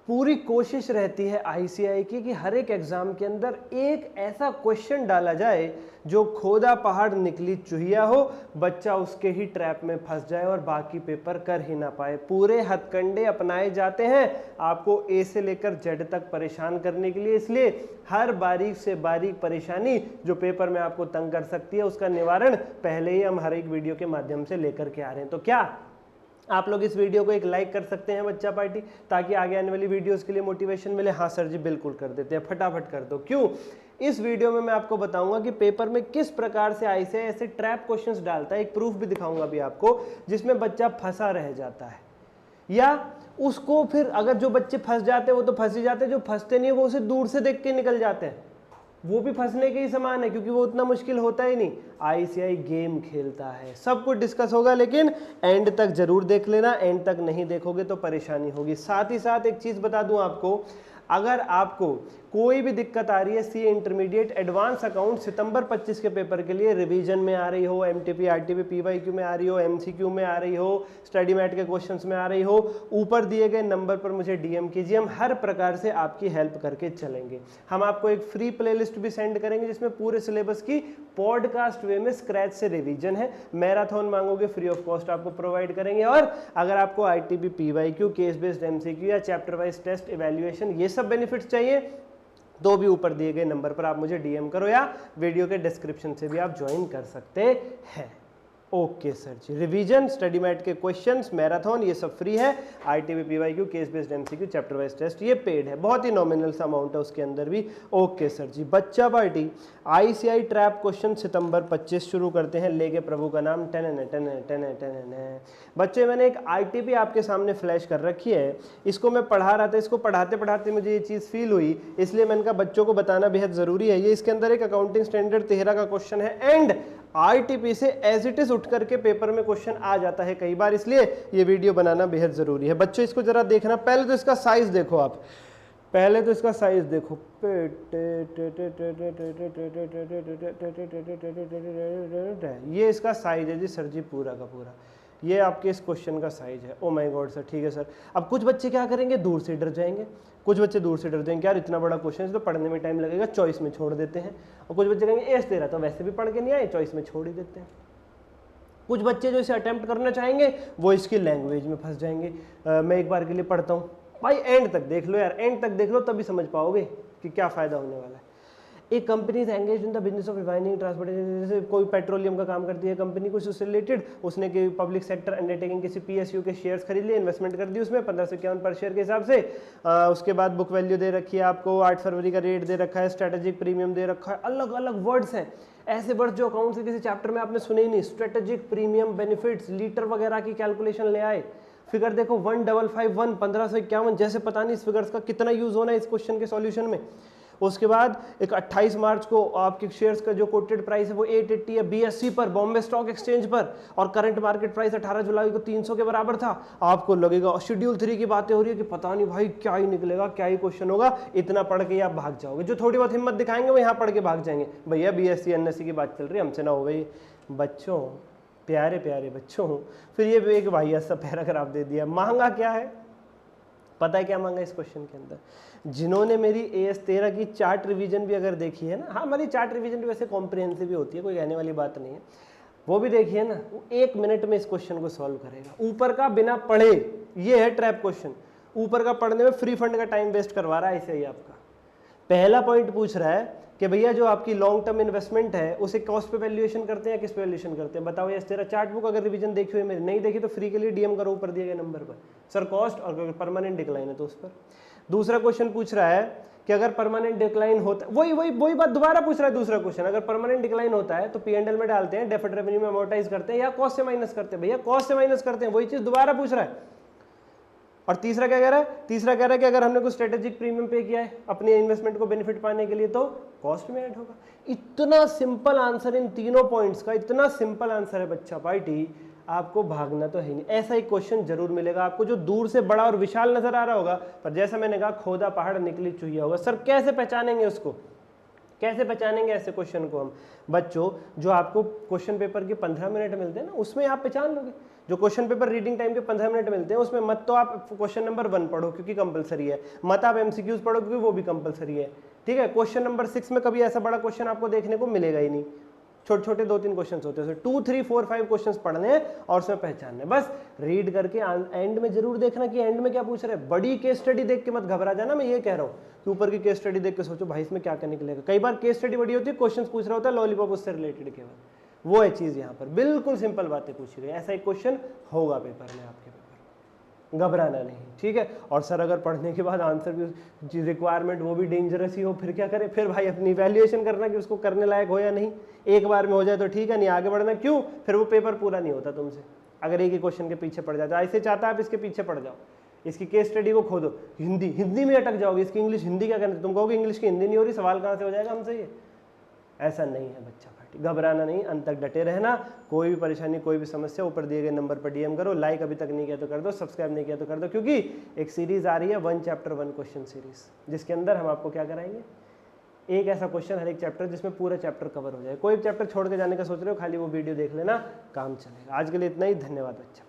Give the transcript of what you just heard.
पूरी कोशिश रहती है आईसीएआई की कि हर एक एग्जाम के अंदर एक ऐसा क्वेश्चन डाला जाए जो खोदा पहाड़ निकली चूहिया हो, बच्चा उसके ही ट्रैप में फंस जाए और बाकी पेपर कर ही ना पाए। पूरे हथकंडे अपनाए जाते हैं आपको ए से लेकर जेड तक परेशान करने के लिए। इसलिए हर बारीक से बारीक परेशानी जो पेपर में आपको तंग कर सकती है उसका निवारण पहले ही हम हर एक वीडियो के माध्यम से लेकर के आ रहे हैं। तो क्या आप लोग इस वीडियो को एक लाइक कर सकते हैं बच्चा पार्टी, ताकि आगे आने वाली वीडियोस के लिए मोटिवेशन मिले? हाँ सर जी बिल्कुल कर देते हैं, फटाफट कर दो। क्यों? इस वीडियो में मैं आपको बताऊंगा कि पेपर में किस प्रकार से आईसीएआई ऐसे ट्रैप क्वेश्चंस डालता है। एक प्रूफ भी दिखाऊंगा अभी आपको जिसमें बच्चा फंसा रह जाता है, या उसको फिर अगर जो बच्चे फंस जाते हैं वो तो फंस ही जाते हैं, जो फंसते नहीं है वो उसे दूर से देख के निकल जाते हैं, वो भी फंसने के ही समान है क्योंकि वो उतना मुश्किल होता ही नहीं। आईसीएआई गेम खेलता है। सब कुछ डिस्कस होगा लेकिन एंड तक जरूर देख लेना, एंड तक नहीं देखोगे तो परेशानी होगी। साथ ही साथ एक चीज बता दूं आपको, अगर आपको कोई भी दिक्कत आ रही है सी इंटरमीडिएट एडवांस अकाउंट सितंबर 25 के पेपर के लिए रिवीजन में आ रही हो, एमटीपी आरटीपी पीवाईक्यू में आ रही हो, एमसीक्यू में आ रही हो, स्टडी मैट के क्वेश्चंस में आ रही हो, ऊपर दिए गए नंबर पर मुझे डीएम कीजिए। हम हर प्रकार से आपकी हेल्प करके चलेंगे। हम आपको एक फ्री प्लेलिस्ट भी सेंड करेंगे जिसमें पूरे सिलेबस की पॉडकास्ट वे में स्क्रैच से रिवीजन है। मैराथन मांगोगे फ्री ऑफ कॉस्ट आपको प्रोवाइड करेंगे। और अगर आपको ITB PYQ, case based MCQ या चैप्टर वाइज टेस्ट इवैल्यूएशन ये सब बेनिफिट्स चाहिए तो भी ऊपर दिए गए नंबर पर आप मुझे डीएम करो या वीडियो के डिस्क्रिप्शन से भी आप ज्वाइन कर सकते हैं। Okay sir ji, revision, study mat के क्वेश्चंस, मैराथन ये सब फ्री है। ITB PYQ, case based MCQ, chapter wise test ये पेड है, बहुत ही नॉमिनल सा अमाउंट है उसके अंदर भी। ओके सर जी, बच्चा पार्टी आईसीएआई ट्रैप क्वेश्चन सितंबर 25 शुरू करते हैं, लेके प्रभु का नाम टन। बच्चे मैंने एक आईटीपी आपके सामने फ्लैश कर रखी है, इसको मैं पढ़ा रहा था, इसको पढ़ाते पढ़ाते मुझे ये चीज़ फील हुई, इसलिए मैंने कहा बच्चों को बताना बेहद ज़रूरी है। ये इसके अंदर एक अकाउंटिंग स्टैंडर्ड 13 का क्वेश्चन है एंड आरटीपी से एज इट इज उठ करके पेपर में क्वेश्चन आ जाता है कई बार, इसलिए ये वीडियो बनाना बेहद जरूरी है। बच्चों इसको जरा देखना, पहले तो इसका साइज देखो आप, पहले तो इसका साइज देखो, ये इसका साइज है जी सर जी पूरा का पूरा, ये आपके इस क्वेश्चन का साइज है। ओ माय गॉड सर, ठीक है सर। अब कुछ बच्चे क्या करेंगे, दूर से डर जाएंगे, कुछ बच्चे दूर से डर जाएंगे, यार इतना बड़ा क्वेश्चन है तो पढ़ने में टाइम लगेगा, चॉइस में छोड़ देते हैं। और कुछ बच्चे कहेंगे एस दे रहा तो वैसे भी पढ़ के नहीं आए, चॉइस में छोड़ ही देते हैं। कुछ बच्चे जो इसे अटेम्प्ट करना चाहेंगे वो इसकी लैंग्वेज में फंस जाएंगे। मैं एक बार के लिए पढ़ता हूँ, भाई एंड तक देख लो यार, एंड तक देख लो तभी समझ पाओगे कि क्या फ़ायदा होने वाला है। एक company is engage in the business of refining transportation, जैसे कोई पेट्रोलियम का काम करती है कंपनी, कुछ उससे रिलेटेड उसने कि पब्लिक सेक्टर अंडरटेकिंग किसी पीएसयू के शेयर्स खरीद लिए, इन्वेस्टमेंट कर दी उसमें 1551 पर शेयर के हिसाब से। उसके बाद बुक वैल्यू दे रखी है आपको, 8 फरवरी का रेट दे रखा है, स्ट्रेटेजिक प्रीमियम दे रखा है, अलग अलग वर्ड्स हैं, ऐसे वर्ड्स जो अकाउंट्स के किसी चैप्टर में आपने सुने ही नहीं। स्ट्रेटेजिक प्रीमियम, बेनिफिट्स, लीटर वगैरह की कैलकुलेशन ले आए। फिगर देखो 1551, 1551, जैसे पता नहीं इस फिगर्स का कितना यूज होना है इस क्वेश्चन के सॉल्यूशन में। उसके बाद एक 28 मार्च को आपके शेयर्स का जो कोटेड प्राइस है वो 880 है बीएससी पर, बॉम्बे स्टॉक एक्सचेंज पर, और करंट मार्केट प्राइस 18 जुलाई को 300 के बराबर था। आपको लगेगा शेड्यूल 3 की बातें हो रही है कि पता नहीं भाई क्या ही निकलेगा, क्या ही क्वेश्चन होगा, इतना पढ़ के आप भाग जाओगे। जो थोड़ी बहुत हिम्मत दिखाएंगे वो यहाँ पढ़ के भाग जाएंगे, भैया बीएससी एनएससी की बात चल रही है, हमसे ना हो गई। बच्चों, प्यारे प्यारे बच्चों, फिर ये एक भैया सा पैराग्राफ दे दिया। महंगा क्या है पता है क्या मांगा इस क्वेश्चन के अंदर? जिन्होंने मेरी AS 13 की चार्ट रिवीजन भी अगर देखी है ना, हाँ हमारी चार्ट रिवीजन भी वैसे कॉम्प्रिहेंसिव भी होती है, कोई कहने वाली बात नहीं है, वो भी देखिए ना, वो 1 मिनट में इस क्वेश्चन को सॉल्व करेगा। ऊपर का बिना पढ़े, ये है ट्रैप क्वेश्चन, ऊपर का पढ़ने में फ्री फंड का टाइम वेस्ट करवा रहा है ऐसे ही आपका। पहला पॉइंट पूछ रहा है कि भैया जो आपकी लॉन्ग टर्म इन्वेस्टमेंट है उसे कॉस्ट पे वैल्यूएशन करते हैं या किस पे वैल्यूएशन करते हैं? बताओ। ये तेरा चार्ट बुक अगर रिवीजन देखी हुई मेरी नहीं देखी तो फ्री के लिए डीएम करो ऊपर दिए गए नंबर पर, सर कॉस्ट, और अगर परमानेंट डिक्लाइन है तो उस पर। दूसरा क्वेश्चन पूछ रहा है कि अगर परमानेंट डिक्लाइन होता है, वही बात दोबारा पूछ रहा है। दूसरा क्वेश्चन, अगर परमानेंट डिक्लाइन होता है तो पीएनएल में डालते हैं, डेफर्ड रेवेन्यू में अमोर्टाइज करते हैं या कॉस्ट से माइनस करते हैं? भैया कॉस्ट से माइनस करते हैं, वही चीज दोबारा पूछ रहा है। और तीसरा क्या कह रहा है? तीसरा कह रहा है कि अगर हमने कुछ स्ट्रेटेजिक प्रीमियम पे किया है अपने इन्वेस्टमेंट को बेनिफिट पाने के लिए तो कॉस्ट में ऐड होगा। इतना सिंपल आंसर इन तीनों पॉइंट्स का, इतना सिंपल आंसर है बच्चा पार्टी, आपको भागना तो है नहीं। ऐसा ही क्वेश्चन जरूर मिलेगा आपको जो दूर से बड़ा और विशाल नजर आ रहा होगा, पर जैसा मैंने कहा खोदा पहाड़ निकली चुहिया होगा। सर कैसे पहचानेंगे उसको, कैसे पहचानेंगे ऐसे क्वेश्चन को हम? बच्चों, जो आपको क्वेश्चन पेपर के 15 मिनट मिलते हैं ना, उसमें आप पहचान लोगे जो क्वेश्चन पेपर रीडिंग टाइम के 15 मिनट मिलते हैं उसमें मत तो आप क्वेश्चन नंबर 1 पढ़ो क्योंकि कंपलसरी है, मत आप एमसीक्यूज पढ़ो क्योंकि वो भी कंपलसरी है, ठीक है। क्वेश्चन नंबर 6 में कभी ऐसा बड़ा क्वेश्चन आपको देखने को मिलेगा ही नहीं, छोटे छोटे 2-3 क्वेश्चन होते हैं, 2, 3, 4, 5 क्वेश्चन पढ़ने हैं और उसमें पहचानने, बस रीड करके एंड में जरूर देखना कि एंड में क्या पूछ रहे हैं। बड़ी केस स्टडी देख के मत घबरा जाना, मैं ये कह रहा हूँ कि ऊपर की केस स्टडी देख के सोचो भाई इसमें क्या क्या निकलेगा। कई बार केस स्टडी बड़ी होती है, क्वेश्चन पूछ रहा होता है लॉलीपॉप उससे रिलेटेड केवल, वो है चीज यहाँ पर, बिल्कुल सिंपल बातें पूछी गई। ऐसा एक क्वेश्चन होगा पेपर में आपके, पेपर घबराना नहीं, ठीक है। और सर अगर पढ़ने के बाद आंसर भी रिक्वायरमेंट वो भी डेंजरस ही हो, फिर क्या करें, फिर भाई अपनी वैल्यूएशन करना कि उसको करने लायक हो या नहीं। एक बार में हो जाए तो ठीक है, नहीं आगे बढ़ना, क्यों, फिर वो पेपर पूरा नहीं होता तुमसे अगर एक ही क्वेश्चन के पीछे पड़ जाता। ऐसे चाहता है आप इसके पीछे पड़ जाओ, इसकी केस स्टडी को खोदो, हिंदी में अटक जाओगे, इसकी इंग्लिश हिंदी क्या करना, तुम कहोगे इंग्लिश की हिंदी नहीं हो रही, सवाल कहाँ से हो जाएगा हमसे ये। ऐसा नहीं है बच्चा पार्टी, घबराना नहीं, अंत तक डटे रहना। कोई भी परेशानी, कोई भी समस्या, ऊपर दिए गए नंबर पर डीएम करो। लाइक अभी तक नहीं किया तो कर दो, सब्सक्राइब नहीं किया तो कर दो, क्योंकि एक सीरीज आ रही है 1 चैप्टर 1 क्वेश्चन सीरीज, जिसके अंदर हम आपको क्या कराएंगे, एक ऐसा क्वेश्चन हर एक चैप्टर जिसमें पूरा चैप्टर कवर हो जाए। कोई चैप्टर छोड़ के जाने का सोच रहे हो, खाली वो वीडियो देख लेना, काम चलेगा। आज के लिए इतना ही, धन्यवाद बच्चा।